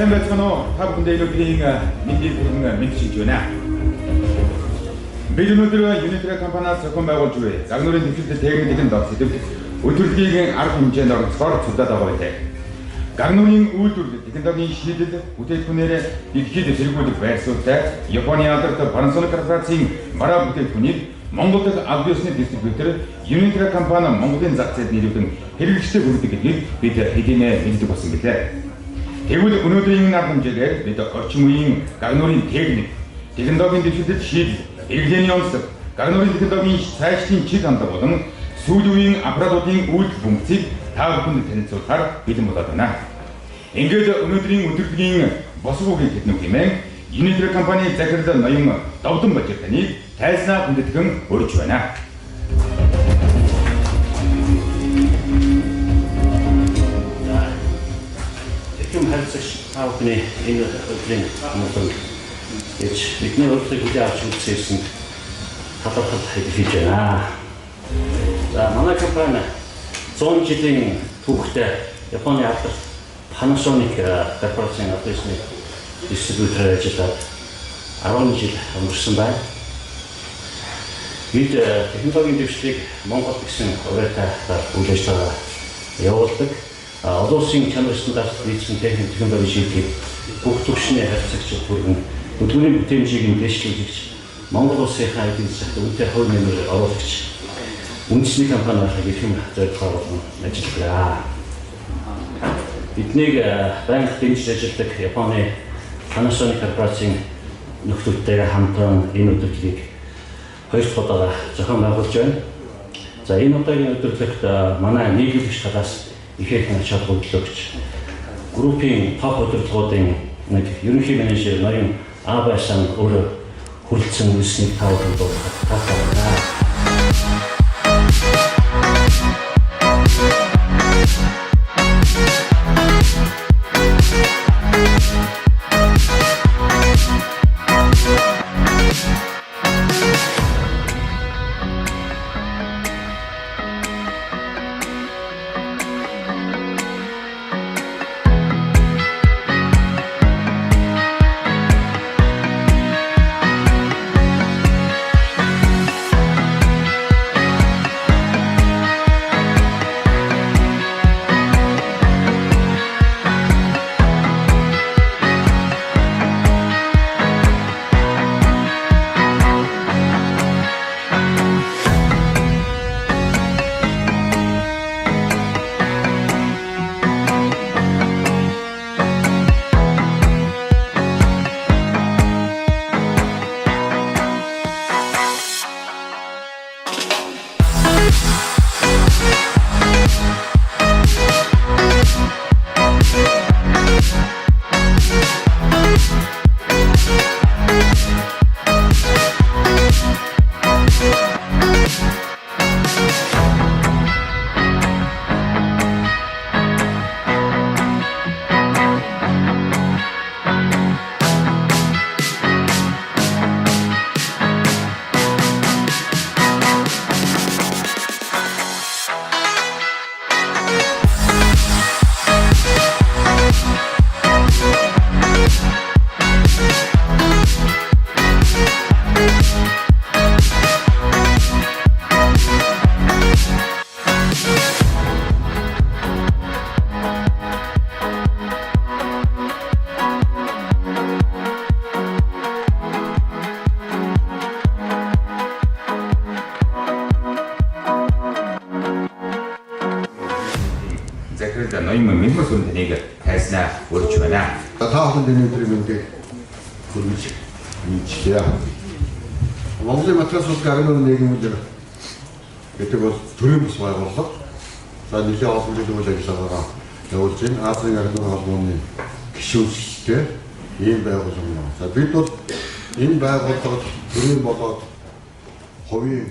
Сайн байцгаана уу? Та бүхэндээ өнөөдрийн мэндийг хүргэн мэдчилж байна. Бид өнөөдөр Unitra компаниас зохион байгуулж буй загнуурын төвшөлт техникийн дор сэдв өдөртгийн арга хэмжээнд оролцохоор цуглаад байгаа байлаа. Загнуурын үйлдвэрлэл технологийн шийдэл бүтээгдэхүүнээр дэлхийд сэргийлэх байр суурьтай Японы алдарт Panasonic корпорацийн бараа бүтээгдэхүүнийг Монгол дахь аль ёсны дистрибьютор Unitra компани Монголын зах зээлд нийлүүлэн хэрэглэгчдэд хүргэдэг гэдгийг бид хэдийнэ мэддэг болсон билээ. Тэгвэл өнөөдрийн арга хэмжээгээр бид орчин үеийн загнуурын технологийн дэвшилтэд шийдэл, хэрэглээний онцлог, загнуурын технологийн сайжлын чиг хандлага болон сүүлийн үеийн аппаратуудын үйлдэл функцийг та бүхэнд танилцуулахаар бэлэн болоод байна. Ингээд өнөөдрийн өдөртгийн босгоогийн техник хэмээн Unitra компани захирал ноён Довдон Бажир таныг тайлснаа хүндэтгэн өргөж байна. How can I in the thing? It's it never took the out to season. Хатад хийжээ. За манай компани 100 жилийн түүхтэй Японы алдарт Panasonic корпорацийн офисны дистрибьютор ажиллаад 10 жил өнгөрсөн байна. Бид технологийн дэвшлиг Монгол гэсэн урайтай үйл ажиллагаа явуулдаг. Олон улсын чанар стандарт нийцсэн технологийн шийдлийг бүх түвшний харьцагчид бүрэн өдгөрийн бүтээмжийг дэвшлүүлж Монгол улсынхаа эдийн засагт үнэтэй хувь нэмэр оруулагч үндэсний компани байхыг ихэм зорилгоор ажиллагаа. Биднийг банк дэмжиж ажилладаг Японы Panasonic корпорацийн нөхцөлтэйгээ хамтран энэ өдөртлийг хоёр удаа зохион байгуулж байна. За энэ удаагийн өдөртлөгт манай нийлүүлэгч талаас ихээхэн чадвар хөдөлгөгч группийн топ удирдлагуудын нэг ерөнхий менежер ноён Абасан өөрөө хүрэлцэн үлснийг тавьсан байна. захирал ноён Мэмхүр таныг тайлснаа өргөж байна. Та бүхэнд өнөөдрийн мэндийг хүргэж мэдчихье. Монголын материалын аграрын нийгэмд гэдэг бол төрийн бас байгууллага. За нэлээд олон жил үйл ажиллагаагаа явуулж байна. Азийн аграрын холбооны гишүүнтэй ийм байгууллага юм. За бид бол энэ байгууллагад төрийн болоод хувийн